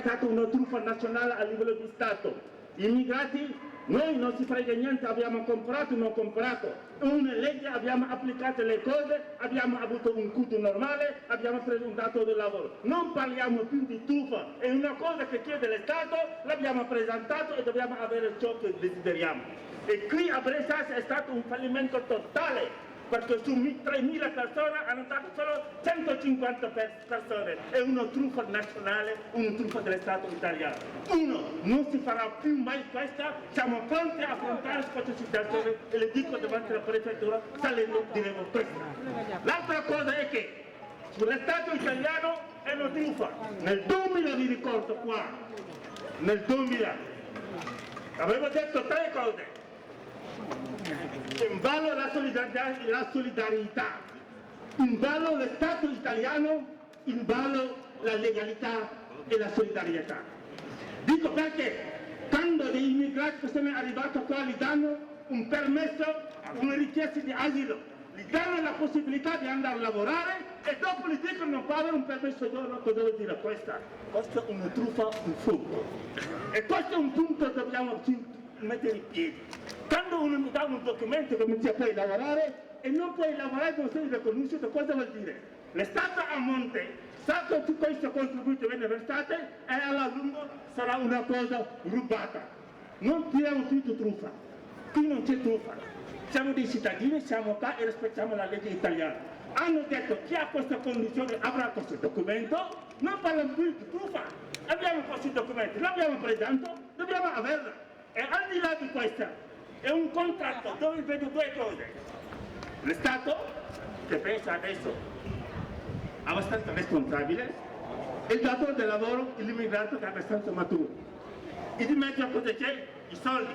stata una truffa nazionale a livello di Stato. Immigrati, noi non si frega niente, abbiamo comprato, non comprato. Una legge, abbiamo applicato le cose, abbiamo avuto un culto normale, abbiamo preso un dato di lavoro. Non parliamo più di truffa, è una cosa che chiede lo Stato, l'abbiamo presentato e dobbiamo avere ciò che desideriamo. E qui a Brescia è stato un fallimento totale, perché su 3.000 persone hanno dato solo 150 persone. È una truffa nazionale, una truffa dello Stato italiano. Uno, non si farà più mai questa, siamo pronti a affrontare questa situazione e le dico davanti alla prefettura, salendo diremo questo. L'altra cosa è che sullo Stato italiano è una truffa. Nel 2000 vi ricordo qua, nel 2000, avevo detto 3 cose. In ballo la solidarietà, in ballo lo Stato italiano, in ballo la legalità e la solidarietà. Dico perché quando degli immigrati che sono arrivati qua gli danno un permesso, una richiesta di asilo, gli danno la possibilità di andare a lavorare e dopo gli dicono non può avere un permesso d'oro. Cosa vuol dire questa? Questa è una truffa, un furto. E questo è un punto che dobbiamo mettere in piedi. Quando uno mi dà un documento che mi dice puoi lavorare e non puoi lavorare non sei riconosciuto, cosa vuol dire? Lo Stato a monte sa che tutto questo contributo viene versato e alla lunga sarà una cosa rubata. Non tiriamo tutto truffa, qui non c'è truffa. Siamo dei cittadini, siamo qua e rispettiamo la legge italiana. Hanno detto chi ha questa condizione avrà questo documento, non parliamo più di truffa. Abbiamo questi documenti, l'abbiamo presentato, dobbiamo averla. E al di là di questa, è un contratto dove vedo 2 cose. Lo Stato, che pensa adesso abbastanza responsabile, e il datore del lavoro, l'immigrato che è abbastanza maturo. E di mezzo cosa c'è? I soldi.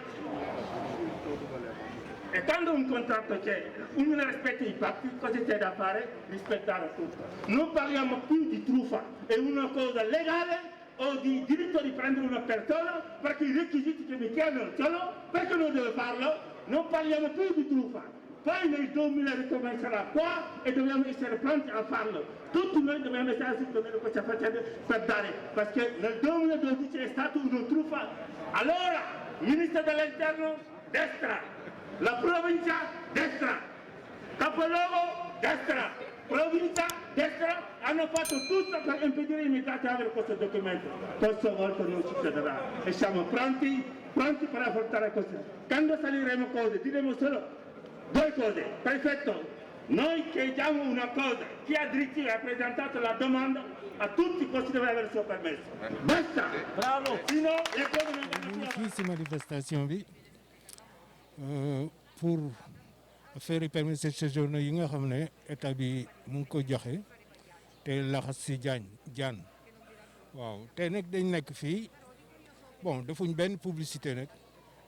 E quando un contratto c'è, uno rispetta i patti, cosa c'è da fare? Rispettare tutto. Non parliamo più di truffa, è una cosa legale o di diritto di prendere una persona perché i requisiti che mi chiedono sono, perché non devo farlo? Non parliamo più di truffa. Poi nel 2000 ricomincerà qua e dobbiamo essere pronti a farlo. Tutti noi dobbiamo essere sicuri di cosa stiamo facendo per dare, perché nel 2012 è stata una truffa. Allora, ministro dell'interno, destra, la provincia, destra, capoluogo, destra, provincia, destra, hanno fatto tutto per impedire ai immigrati di avere questo documento. Questa volta non succederà e siamo pronti per affrontare questo. Quando saliremo cose, diremo solo 2 cose. Prefetto, noi chiediamo una cosa, chi ha diritti ha presentato la domanda, a tutti questi deve avere il suo permesso. Basta! Bravo! Sino le cose non vanno più. Fii manifestation bi pour affaire permis de séjour yi nga xam ne état bi mu ngi ko joxe te laxas si jaan waaw te nag dañ nekk fii bon defuñ benn publicité nag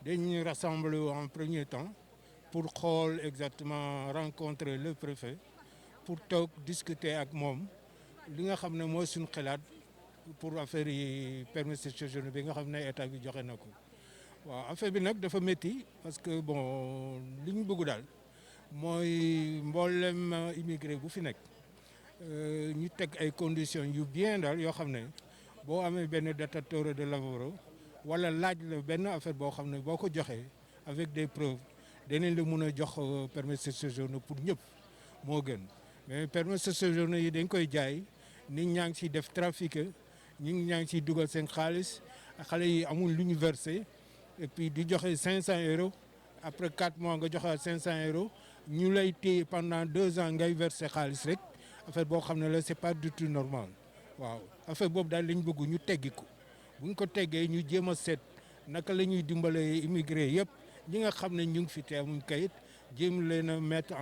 dañ rassembler en premier temps pour xool exactement rencontrer le préfet pour toog discuter ak moom li nga xam ne mooy suñu xalaat pour affaire yi permis de séjour bi nga xam ne état bi joxe na ko waaw affaire bi nag dafa métti parce que bon li ñu bëgg daal mooy mboolem immigré bu fi nekk ñu teg ay conditions yu bien daal yoo xam ne boo amee benn dattatore de lavoro wala laaj la benn affaire boo xam ne boo ko joxee avec des preuves danañ la mun a jox permis de séjour pour ñëpp moo gën mais permis de séjour yi dañ koy jaay nit ñaa ngi ciy def trafic ñaa ngi ciy dugal seen xaalis xale yi amul lu ñu versé et puis di joxe 500 euros après 4 mois nga joxe 500 euros ñu lay téye pendant 2 ans ngay versé xaalis rek affaire boo xam ne la c'est pas du tout normal waaw affaire boobu daal lañ bëgg ñu teggi ko bu ñu ko teggee ñu jéem a seet naka la ñuy dimbalee immigré yëpp ñi nga xam ne ñu ngi fi te amuñ kayit jéem leen a mettre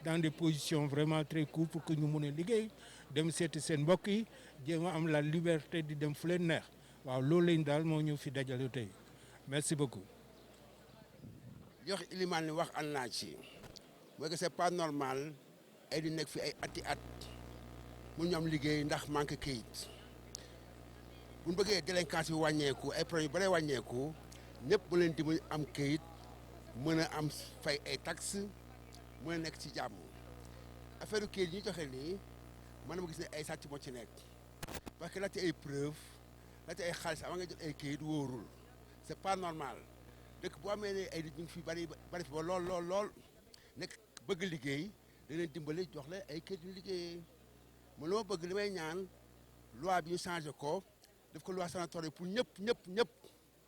dans des positions vraiment très cool pour que ñu mun a liggéey dem seeti seen mbokk yi jéem a am la liberté di dem fu leen neex waaw loolu lañ daal moo ñu fi dajale tey merci beaucoup. jox ilimaan ni wax an naa ci mooy que c'est pas normal ay di nekk fi ay ati at mu ñu am liggéey ndax manque kayit bu ñu bëggee délinquance bi wàññeeku ay problème yu bare wàññeeku ñëpp mu leen di am kayit mën a am fay ay taxes mën a nekk ci jàmm affaire kayit yi ñu joxe nii man ma gis ne ay sàcc moo ci nekk parce que laajte ay preuve laajte ay xaalis avant nga jot ay kayit wóorul c'est pas normal dëkk boo amee ne ay nit ñu ngi fi bari fi ba lool nekk bëgg liggéey da leen dimbali jox la ay kayit yu liggéeyee man lu ma bëgg li may ñaan loi bi ñu changé ko def ko loi sanatoriale pour ñëpp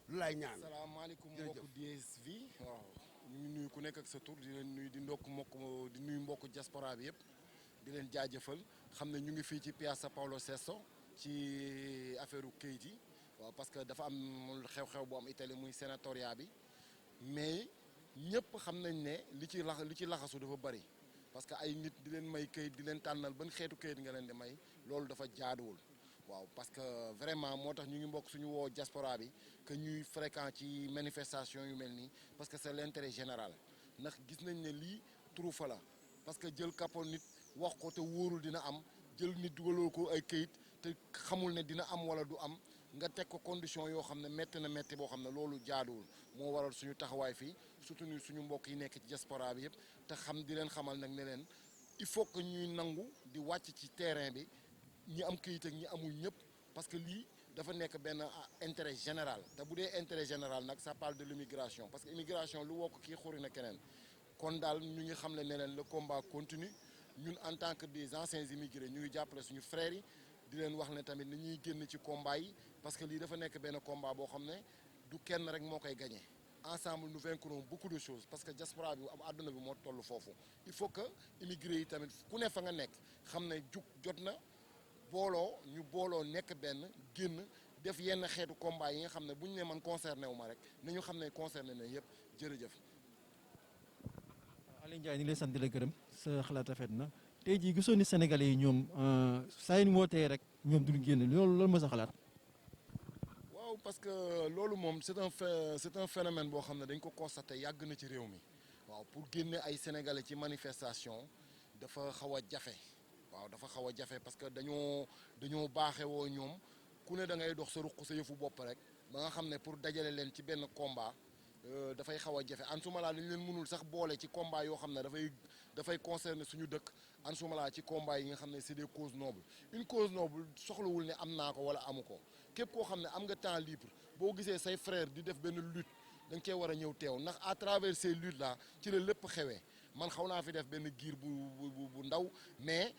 lu lay ñaan. salaamaaleykum mbokku DSV waaw ñu ngi nuyu ku nekk ak sa tur di leen nuyu di nuyu mbokku diaspora bi yëpp di leen jaajëfal xam ne ñu ngi fii ci Piazza Paolo VI ci affaire kayit yi waaw parce que dafa am xew-xew bu am Italie muy sénatoria bi mais ñëpp xam nañ ne li ci laxasu dafa bari parce que ay nit di leen may kayit di leen tànnal ban xeetu kayit nga leen di may loolu dafa jaaduwul. waaw parce que vraiment moo tax ñu ngi mbokk suñu woo diaspora bi que ñuy fréquent ci manifestation yu mel nii parce que c'est l'intérêt général ndax gis nañ ne lii turufa la parce que jël kapot nit wax ko te wóorul dina am jël nit dugaloo ko ay këyit te xamul ne dina am wala du am nga teg ko condition yoo xam ne métti boo xam ne loolu jaaduwul moo waral suñu taxawaay fii surtout suñu mbokk yi nekk ci diaspora bi yëpp te xam di leen xamal nag ne leen il faut que ñuy nangu di wàcc ci terrain bi ñi am këyit ak ñi amul ñëpp parce que lii dafa nekk benn intérêt général te bu dee intérêt général nag ça parle de l'immigration parce que immigration lu wokk kii xuri na keneen kon daal ñu ngi xam ne leen le combat continue ñun en tant que des anciens immigrés ñu ngi jàppale suñu frères yi di leen wax ne tamit ni ñuy génn ci combat yi parce que lii dafa nekk benn combat boo xam ne du kenn rek moo koy gagné ensemble nous vaincrons beaucoup de choses parce que diaspora bi am àdduna bi moo toll foofu il faut que immigrés yi tamit ku ne fa nga nekk xam ne jot na ñu booloo nekk benn génn def yenn xeetu combat yi nga xam ne bu ñu ne man concerné wu ma rek nañu xam ne concerné na yëpp jërëjëf. Aliou Ndiaye ñu ngi lay sant di la gërëm sa xalaat rafet na tey jii gisoon ni Sénégalais yi ñoom saa yu wootee rek ñoom duñu génn loolu ma sa xalaat. waaw parce que loolu moom c'est un phénomène boo xam ne dañ ko constaté yàgg na ci réew mi waaw pour génne ay Sénégalais ci manifestation dafa xaw a jafe. waaw dafa xaw a jafe parce que dañoo baaxee woo ñoom ku ne da ngay dox sa ruq sa yëfu bopp rek ba nga xam ne pour dajale leen ci benn combat dafay xaw a jafe en suma laa dañ leen mënul sax boole ci combat yoo xam ne dafay concerner suñu dëkk en suma laa ci combat yi nga xam ne c'est des causes nobles une cause noble soxlawul ne am naa ko wala amu ko képp koo xam ne am nga temps libre boo gisee say frère di def benn lutte da nga cee war a ñëw teew ndax à travers ces luttes là ci la lépp xewee man xaw naa fi def benn giir bu ndaw mais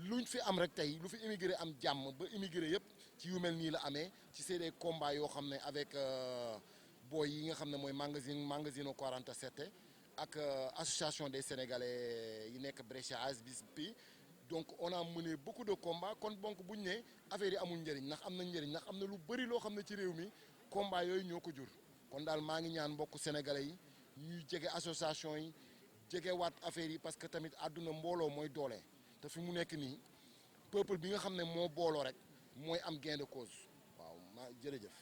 luñ fi am rek tey lu fi immigré am jàmm ba immigré yëpp ci yu mel nii la amee ci c'est des combats yoo xam ne avec boy yi nga xam ne mooy Magazzino 47 ak association des sénégalais yi nekk Brescia ASBP donc on a mené beaucoup de combats kon donc buñ ne affaire yi amul njëriñ ndax am na njëriñ ndax am na lu bëri loo xam ne ci réew mi combat yooyu ñoo ko jur kon daal maa ngi ñaan mbokku sénégalais yi ñuy jege association yi jege waat affaire yi parce que tamit àdduna mbooloo mooy doole. te fi mu nekk nii peuple bi nga xam ne moo booloo rek mooy am gain de cause waaw jërëjëf.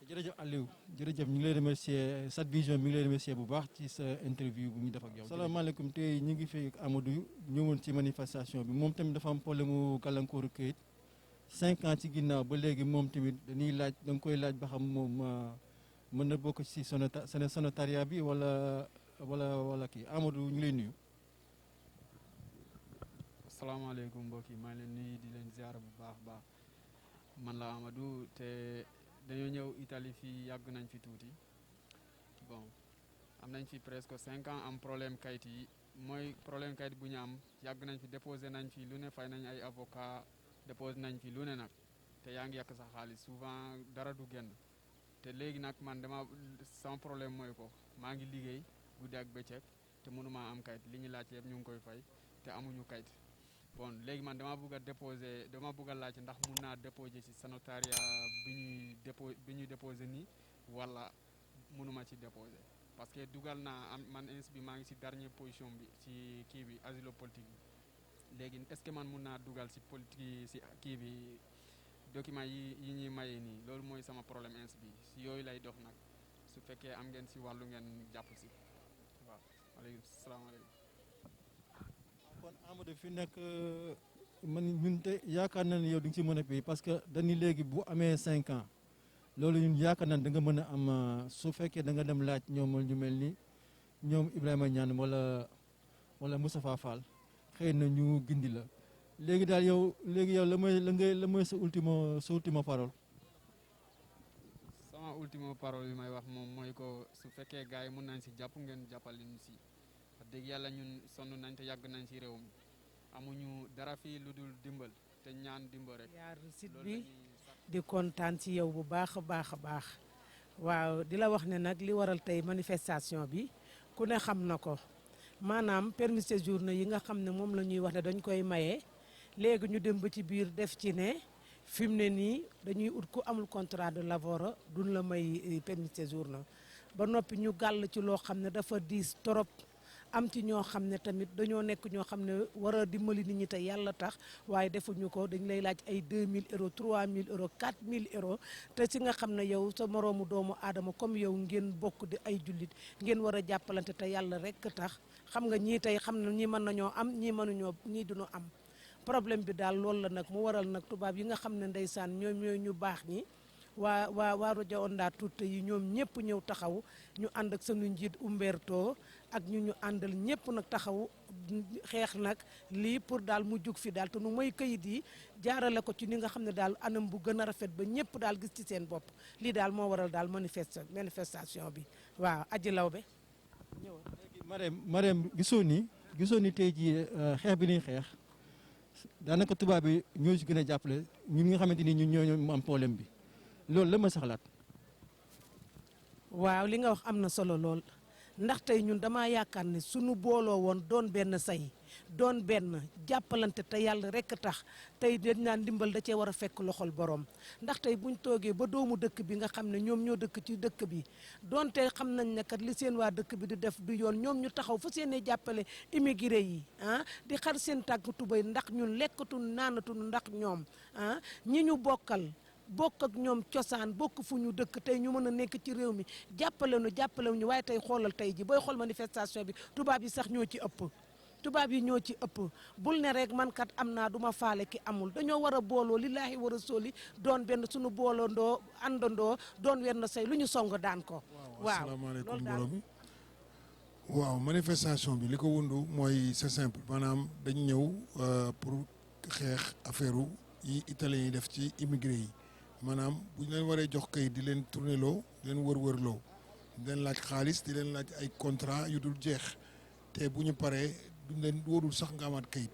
jërëjëf Aliou jërëjëf ñu ngi lay remercier Sat Vision mi ngi lay remercier bu baax ci sa interview bu ñu def ak yow. salaamaaleykum tey ñu ngi fi Amadou ñëwoon ci manifestation bi moom tamit dafa am problème mu gàllankooru këyit 5 ans ci ginnaaw ba léegi moom tamit dañuy laaj da nga koy laaj ba xam moom mën na bokk ci sanitaria bi wala kii Amadou ñu ngi lay nuyu. salaamaaleykum mbokk yi maa ngi leen nuyu di leen ziara bu baax man la Amadou te dañoo ñëw Italie fii yàgg nañ fi tuuti bon am nañ fi presque 5 ans am problème kayit yi mooy problème kayit bu ñu am yàgg nañ fi déposé nañ fi lu ne fay nañ ay avocat déposé nañ fi lu ne nag te yaa ngi yàq sa xaalis souvent dara du génn te léegi nag man sama problème mooy ko maa ngi liggéey guddi ak bëccëg te mënuma am kayit li ñu laaj yëpp ñu ngi koy fay te amuñu kayit bon léegi man dama bëgg a laaj ndax mun naa déposer ci sanitaria bi ñuy déposer nii wala mënuma ci déposer parce que dugal naa man ins bi maa ngi ci dernière position bi ci kii bi asilo politique bi léegi est-ce que man mun naa dugal ci politique ci kii bi document yi ñuy maye nii loolu mooy sama problème ins bi ci yooyu lay dox nag su fekkee am ngeen ci wàllu ngeen jàpp ci waaw aleykum salaamaaleykum. kon Amadou fi nekk man ñun te yaakaar na ne yow di nga ci mën a paye parce que dañuy léegi bu amee 5 ans loolu ñun yaakaar naa da nga mën a am su fekkee da nga dem laaj ñoom ñu mel ni ñoom Ibrahima Niane wala Moustapha Fall xëy na ñu gindi la léegi daal yow la mooy sa ultimo parole. sama ultimo parole bi may wax moom mooy ko su fekkee gars yi mun nañ si jàpp ngeen jàppale ñu si wax dëgg yàlla ñun sonn nañ te yàgg nañ si réew mi amuñu dara fii lu dul dimbal te ñaan dimbal rek. yaar site bi di kontaan ci yow bu baax a baax a baax waaw di la wax ne nag li waral tey manifestation bi ku ne xam na ko maanaam permis de séjour yi nga xam ne moom la ñuy wax ne dañ koy maye léegi ñu dem ba ci biir def ci ne fi mu ne nii dañuy ut ku amul contrat de lavoro duñ la may permis de séjour ba noppi ñu gàll ci loo xam ne dafa diis trop. am ci ñoo xam ne tamit dañoo nekk ñoo xam ne war a dimbali nit ñi te yàlla tax waaye defuñu ko dañ lay laaj ay 2000 euros 3000 euros 4000 euros te ci nga xam ne yow sa moroomu doomu aadama comme yow ngeen bokk di ay jullit ngeen war a jàppalante te yàlla rek tax xam nga ñii tey xam na ñii mën nañoo am ñii mënuñoo ñii duñu am problème bi daal loolu la nag mu waral nag tubaab yi nga xam ne ndeysaan ñoom ñooy ñu baax ñi waa rajo Onda Tuuti yi ñoom ñëpp ñëw taxaw ñu ànd ak sunu njiit Umberto ak ñu àndal ñëpp nag taxaw xeex nag lii pour daal mu jug fi daal te nu may kayit yi jaarale ko ci ni nga xam ne daal anam bu gën a rafet ba ñëpp daal gis ci seen bopp lii daal moo waral daal manifestation bi waaw aji law be ñëwal. Marème gisoo ni tey jii xeex bi ñuy xeex daanaka tubaab bi ñoo ci gën a jàppale ñun nga xamante ni ñun ñoo am problème bi loolu la ma saxlaat. waaw li nga wax am na solo lool ndax tey ñun dama yaakaar ne suñu booloo woon doon benn say doon benn jàppalante te yàlla rekk tax tey dañ naan ndimbal da cee war a fekk loxol borom ndax tey buñ toogee ba doomu dëkk bi nga xam ne ñoom ñoo dëkk ci dëkk bi donte xam nañ ne kat li seen waa dëkk bi di def du yoon ñoom ñu taxaw fa seen jàppale immigré yi di xar seen tànk tubéy ndax ñun lekkatuñu naanatuñu ndax ñoom ñi ñu bokkal bokk ak ñoom cosaan bokk fu ñu dëkk tey ñu mën a nekk ci réew mi jàppale ñu waaye tey xoolal tey ji booy xool manifestation bi tubaab yi sax ñoo ci ëpp tubaab yi ñoo ci ëpp bul ne rek man kat am naa du ma faale ki amul dañoo war a booloo lillaahi war a sóoli doon benn suñu boolandoo àndandoo doon wenn say lu ñu song daan ko. waaw asalaamaaleykum mbooloo mi waaw manifestation bi li ko wundu mooy c'est simple maanaam dañ ñëw pour xeex affaire yi italien yi def ci immigré yi. maanaam bu ñu leen waree jox kayit di leen tourné loo di leen wër-wërloo di leen laaj xaalis di leen laaj ay contrat yu dul jeex te bu ñu paree duñ leen warul sax nga amaat kayit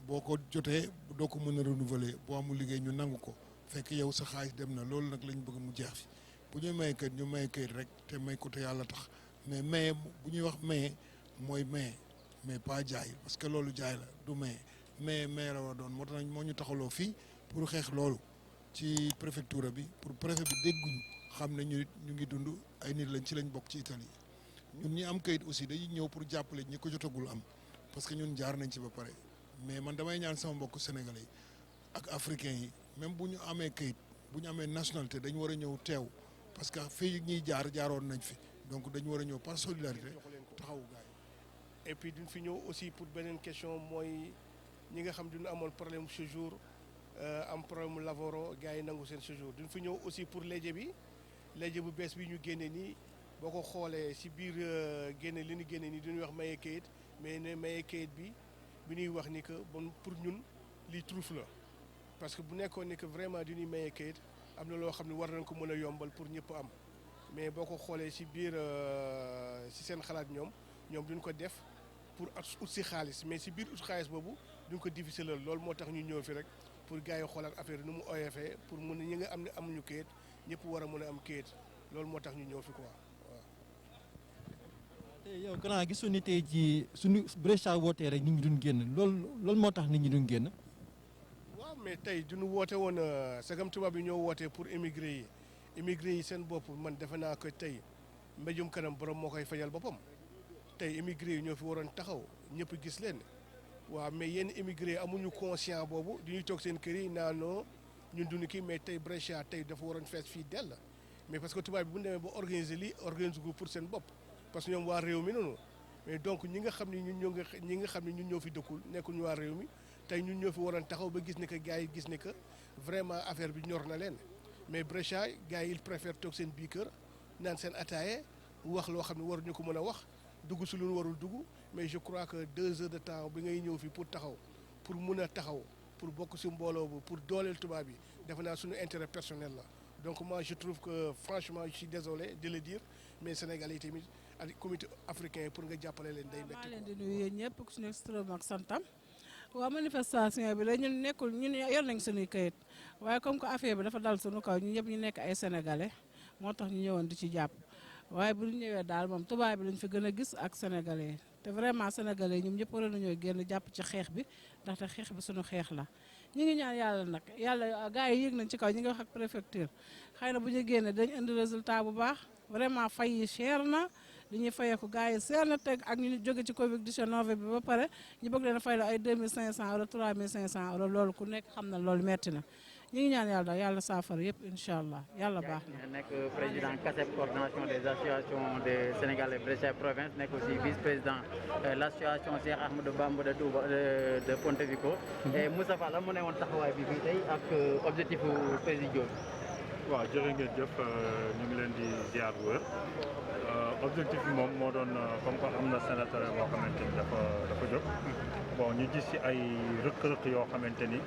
boo ko jotee doo ko mën a renouveler boo amul liggéey ñu nangu ko fekk yow sa xaalis dem na loolu nag lañ bëgg mu jeex fi bu ñuy maye kayit ñu maye kayit rek te may ko te yàlla tax mais maye bu ñuy wax maye mooy maye mais pas jaay parce que loolu jaay la du maye la war doon moo tax moo ñu taxaloo fii pour xeex loolu. ci préfecture bi pour préfet bi dégguñu xam ne ñu ngi dund ay nit lañ ci lañ bokk ci Italie ñun ñi am kayit aussi dañuy ñëw pour jàppale ñi ko jotagul am parce que ñun jaar nañ ci ba pare mais man damay ñaan sama mbokk sénégalais yi ak africains yi même bu ñu amee kayit bu ñu amee nationalité dañu war a ñëw teew parce que fii ñuy jaaroon nañ fi donc dañu war a ñëw par solidarité taxawu gars yi. et puis duñ fi ñëw aussi pour beneen question mooy ñi nga xam duñu amoon problème séjour. am problème lavoro gars yi nangu seen séjour duñ fi ñëw aussi pour léegi bu bees bi ñu génne nii boo ko xoolee si biir génne li ñu génne nii duñuy wax maye kayit mais ne maye kayit bi ñuy wax ni que bon pour ñun lii truffe la parce que bu nekkoon ni que vraiment du ñuy maye kayit am na loo xam ne war nañ ko mën a yombal pour ñëpp am mais boo ko xoolee si biir si seen xalaat ñoom duñ ko def pour ut si xaalis mais si biir ut xaalis boobu duñ ko difficile loolu moo tax ñu ñëw fi rek. pour gars yi xoolaat affaire nu mu oyofee pour mun ñi nga am ne amuñu kayit ñëpp war a mën a am kayit loolu moo tax ñu ñëw fi quoi waaw. tey yow gannaaw gisoon ni tey jii suñu Brescia wootee rek nit ñi duñ génn loolu moo tax nit ñi duñ génn. waaw mais tey duñu woote woon sagam tubaab yi ñoo wootee pour immigré yi seen bopp man defe naa ko tey mbéjum kanam borom moo koy fajal boppam tey immigré yi ñoo fi waroon taxaw ñëpp gis leen. waaw mais yenn immigré amuñu conscient boobu du ñuy toog seen kër yi naanoo ñun duñu kii mais tey Brescia tey dafa waroon fees fii dell mais parce que tubaab bi bu ñu demee ba organiser lii organiser ko pour seen bopp parce que ñoom waa réew mi noonu mais donc ñi nga xam ne ñun ñoo fi dëkkul nekkul ñu waa réew mi tey ñun ñoo fi waroon taxaw ba gis ne que gars yi gis ne que vraiment affaire bi ñor na leen mais Brescia gars yi ils préfèrent toog seen bii kër naan seen ataaye wax loo xam ne waruñu ko mën a wax dugg si lu ñu warul dugg mais je crois que 2 heures de temps bi ngay ñëw fii pour taxaw pour mun a taxaw pour bokk ci mbooloo bu pour dooleel tubaab yi defe naa suñu intérêt personnel la donc moi je trouve que franchement je suis désolé de le dire mais Sénégal yi tamit ak comité africain pour nga jàppale leen day métti. maa leen di nuyu yéen ñëpp ku ci nekk turam ak santam waaw manifestation bi la ñun nekkul ñun yor nañ suñuy kayit waaye comme que affaire bi dafa dal suñu kaw ñun ñëpp ñu nekk ay sénégalais moo tax ñu ñëwoon di ci jàpp waaye bu ñu ñëwee daal moom tubaab bi lañ fi gën a gis ak sénégalais yi te vraiment sénégalais yi ñoom ñëpp waroon nañoo génn jàpp ci xeex bi ndaxte xeex bi suñu xeex la ñu ngi ñaan yàlla nag yàlla gars yi yéeg nañ ci kaw ñu ngi wax ak préfecture xëy na bu ñu génnee dañ indi résultat bu baax vraiment fay yi cher na li ñuy fayeeku gars yi seer na teg ak ñu jóge ci Covid 19 bi ba pare ñu bëgg leen fay la ay 2500 euros 3500 euros loolu ku nekk xam na loolu metti na ñu ngi ñaan yàlla yàlla saafara yëpp incha allah yàlla baax na. nekk président CACEP coordination des associations des Sénégalais Brescia province nekk aussi vice président l' association Cheikh Ahmadou Bamba de Touba de Pontevico. et Moussa Fall mu ne woon taxawaay bi fii tey ak objectif présidio bi. waaw jërë ngeen jëf ñu ngi leen di ziar bu wér objectif bi moom moo doon comme que am na sénateur boo xamante ni dafa jóg bon ñu gis ci ay rëq-rëq yoo xamante ni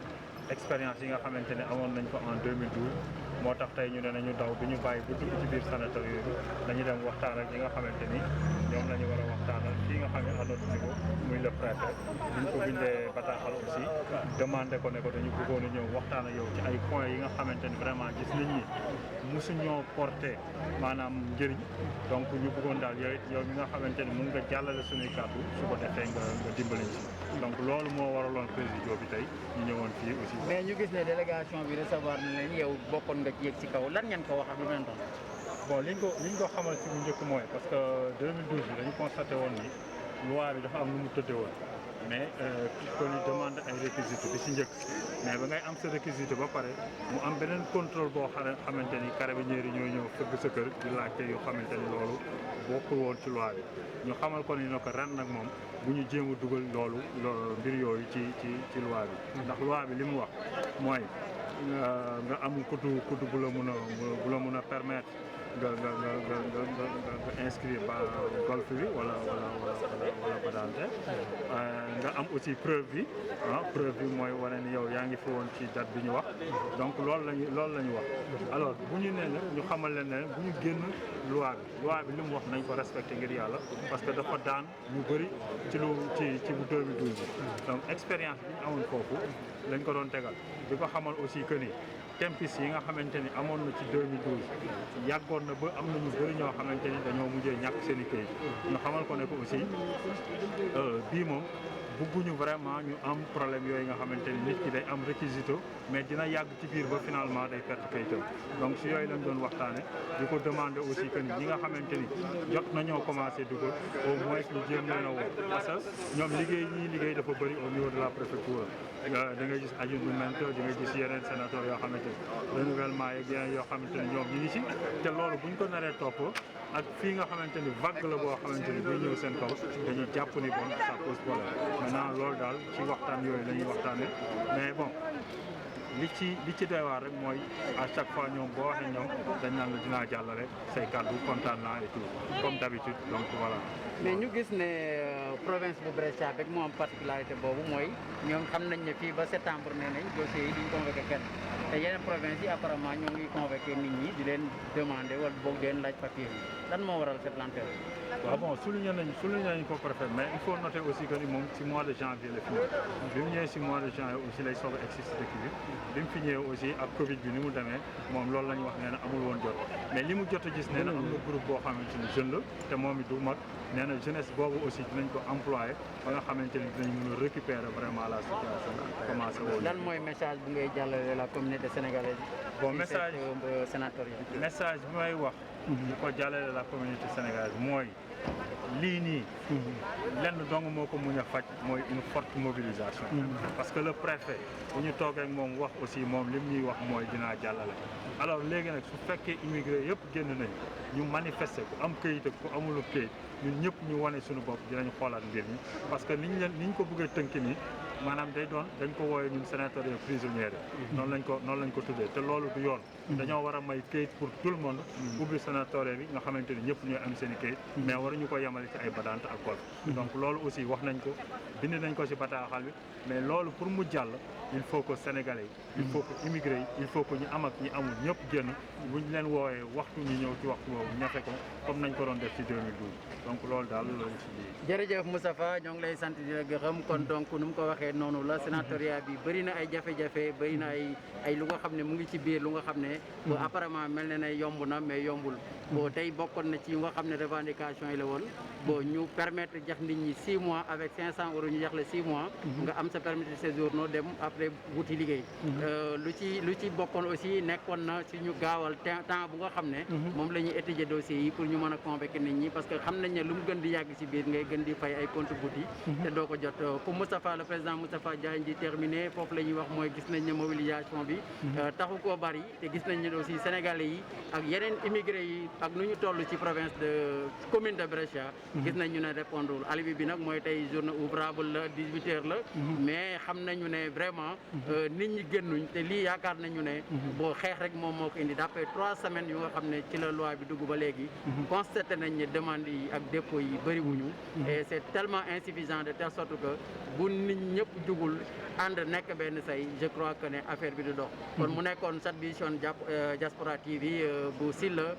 expérience yi nga xamante ne amoon nañ ko en 2012 moo tax tey ñu ne nañu daw bi ñu bàyyi bu dugg ci biir sénateur yooyu dañu dem waxtaan ak ñi nga xamante ni ñoom la ñu war a waxtaanal fii nga xam ne à notre niveau muy le préfet bi ñu ko bindee bataaxal aussi demandé ko ne ko dañu bëggoon a ñëw waxtaan ak yow ci ay points yi nga xamante ni vraiment gis nañ ni mosuñoo porté maanaam njëriñ donc ñu bëggoon daal yow mi nga xamante ni mun nga jàllale suñuy kàddu su ko defee nga dimbali ci donc loolu moo waraloon présidio bi tey ñu ñëwoon fii aussi. mais ñu gis ne délégation bi recevoir na leen yow bokkoon nga ci yëg ci kaw lan ngeen ko wax ak lu mel noonu. bon liñ ko xamal ci bu njëkk mooy parce que 2012 bi dañu constaté woon ni loi bi dafa am nu mu tëddee woon mais ko ñu demande ay réquisites bi ci njëkk mais ba ngay am sa réquisite ba pare mu am beneen contrôle boo xamante ni carabinieri yi ñooy ñëw fëgg sa kër di laajte yoo xamante ni loolu bokkul woon ci loi bi ñu xamal ko ni ne ko ren nag moom bu ñu jéem a dugal loolu mbir yooyu ci loi bi ndax loi bi li mu wax mooy nga am kudd bu la mun a permettre nga inscrire ba golf bi wala badante nga am aussi preuve bi preuve bi mooy wane ni yow yaa ngi fi woon ci date bi ñu wax donc loolu la ñu wax alors bu ñu nee nag ñu xamal leen ne bu ñu génn loi bi li mu wax nañ ko respecté ngir yàlla parce que dafa daan ñu bëri ci bu 2012 bi donc expérience bi ñu amoon foofu lañ ko doon tegal di ko xamal aussi que ni tempis yi nga xamante ni amoon na ci 2012 yàggoon na ba am na ñu bëri ñoo xamante ni dañoo mujjee ñàkk seen i këyit ñu xamal ko ne ko aussi bii moom bëgguñu vraiment ñu am problème yooyu nga xamante ni nit ki day am réquisito mais dina yàgg ci biir ba finalement day perte kayitam donc si yooyu lañ doon waxtaane di ko demander aussi que ni ñi nga xamante ni jot nañoo commencé dugal au moins ñu jéem leen a woo parce que ñoom liggéey dafa bëri au niveau de la préfecture da ngay gis adjoint di nga gis yeneen sénateur yoo xamante ni renouvellement yeeg yeneen yoo xamante ni ñoom ñu ngi ci te loolu buñ ko naree topp ak fii nga xamante ni vague la boo xamante ni buy ñëw seen kaw dañuy jàpp ni bon ça pose problème maintenant loolu daal ci waxtaan yooyu la ñuy waxtaane mais bon li ci doy waar rek mooy à chaque fois ñoom boo waxee ñoom dañ naan la dinaa jàllale say kàddu kontaan naa et tout comme d'habitude donc voilà. mais ñu gis ne province bu Brescia rek moo am particularité boobu mooy ñoom xam nañ ne fii ba septembre nee nañ dossiers yi duñ convoqué kenn te yeneen province yi apparemment ñoo ngi convoqué nit ñi di leen demander wala boog di leen laaj papier yi lan moo waral cette lenteur. waaw bon souligné nañ ko préfet mais il faut noter aussi que ni moom si mois de janvier la fi ñëw bi mu ñëwee si mois de janvier aussi lay soog a egsi si dëkk bi mu fi ñëwee aussi ak Covid bi ni mu demee moom loolu la ñu wax nee na amul woon jot mais li mu jot a gis nee na am na groupe boo xamante ni jeune la te moom it du mag nee na jeunesse boobu aussi dinañ ko employé ba nga xamante ni dinañ mën a récupérer vraiment la situation commencé woon. lan mooy message bu ngay jàllale la communauté sénégalaise. bon message sénatorial. message bi may wax. di ko jàllale la communauté sénégalaise mooy lii nii lenn dong moo ko mun a faj mooy une forte mobilisation parce que le préfet bu ñu toogee ak moom wax aussi moom lim ñuy wax mooy dinaa jàllale alors léegi nag su fekkee immigré yëpp génn nañ ñu manifester ku am këyit ak ku amul këyit ñun ñëpp ñu wane suñu bopp dinañ xoolaat mbir mi parce que niñ ko bëggee tënk nii maanaam day doon dañ ko wooyee ñun sénatoriaux prisonniers noonu lañ ko tuddee te loolu du yoon dañoo war a may kayit pour tout le monde ubbi sénatoriaux bi nga xamante ni ñëpp ñooy am seen i kayit mais waruñu ko yemale ci ay badante ak golf donc loolu aussi wax nañ ko bind nañ ko ci bataaxal bi mais loolu pour mu jàll il faut que sénégalais yi il faut que immigré yi il faut que ñu am ak ñi amul ñëpp génn buñ leen woowee waxtu ñu ñëw ci waxtu boobu ñafe ko comme nañ ko doon def ci 2012 donc loolu daal lañ ci jërëjëf Moustapha ñoo ngi lay sant di la gërëm kon donc nu mu ko waxee noonu la sénatoriat bi bëri na ay jafe-jafe bëri na ay lu nga xam ne mu ngi ci biir lu nga xam ne bo apparemment mel na ne yomb na mais yombul bon tey bokkoon na ci yu nga xam ne revendication yi la woon bon ñu permettre jax nit ñi 6 mois avec 500 € ñu jax la 6 mois nga am sa permis de séjour noo dem après wuti liggéey lu ci bokkoon aussi nekkoon na ci ñu gaawal temps bu nga xam ne moom la ñuy étudier dossiers yi pour ñu mën a convaincre nit ñi parce que xam nañ ne lu mu gën di yàgg ci biir ngay gën di fay ay compte gouttes yi te doo ko jot pour Moustapha le président Moustapha Diagne di terminé foofu la ñuy wax mooy gis nañ ne mobilisation bi taxu koo bari te gis nañ ne aussi sénégalais yi ak yeneen immigré yi ak nu ñu toll ci province de commune de Brescia gis nañ ñu ne répondre alibi bi nag mooy tey journée ouvrable la 18h la mais xam nañu ne vraiment nit ñi génnuñ te lii yaakaar nañu ne boo xeex rek moom moo ko indi d'après 3 semaines yu nga xam ne ci la loi bi dugg ba léegi constaté nañ ne demande yi ak dépôt yi bëri wuñu et c'est tellement insuffisant de telle sorte que bu nit ñëpp jugul ànd nekk benn say je crois que ne affaire bi du dox kon mu nekkoon Satvision Diaspora TV bu Silla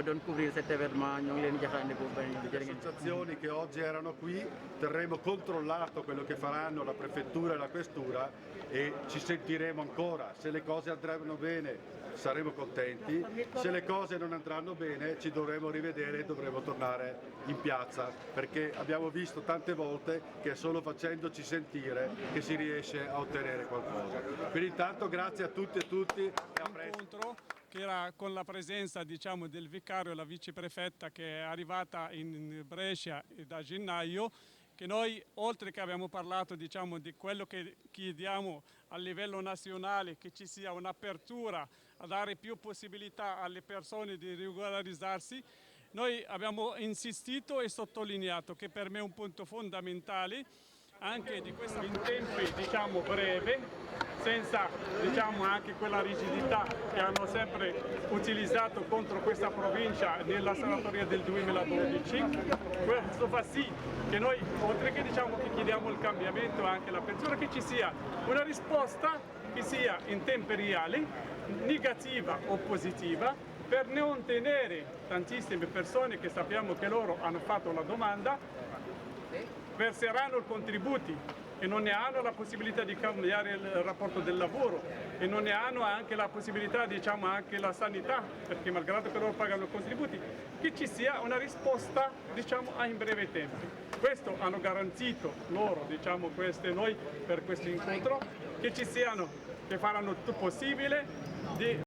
doon couvrir cet événement ñoo ngi leen jaxaande bu bari jërë ngeen associazioni che oggi erano qui terremo controllato quello che faranno la prefettura e la questura e ci sentiremo ancora. Se le cose andranno bene saremo contenti, se le cose non andranno bene ci dovremo rivedere e dovremo tornare in piazza perché abbiamo visto tante volte che è solo facendoci sentire che si riesce a ottenere qualcosa. Quindi intanto grazie a tutti e tutti e a presto. Che era con la presenza diciamo, del vicario e la viceprefetta che è arrivata in Brescia da gennaio, che noi oltre che abbiamo parlato diciamo, di quello che chiediamo a livello nazionale, che ci sia un'apertura a dare più possibilità alle persone di regolarizzarsi, noi abbiamo insistito e sottolineato che per me è un punto fondamentale anche di questa in tempi diciamo brevi, senza diciamo anche quella rigidità che hanno sempre utilizzato contro questa provincia nella sanatoria del 2012. Questo fa sì che noi, oltre che diciamo che chiediamo il cambiamento e anche l'apertura, che ci sia una risposta che sia in tempi reali, negativa o positiva, per non tenere tantissime persone che sappiamo che loro hanno fatto la domanda, verseranno i contributi e non ne hanno la possibilità di cambiare il rapporto del lavoro e non ne hanno anche la possibilità, diciamo, anche la sanità, perché malgrado che loro pagano i contributi, che ci sia una risposta, diciamo, in breve tempi. Questo hanno garantito loro, diciamo, noi per questo incontro, che ci siano, che faranno tutto possibile di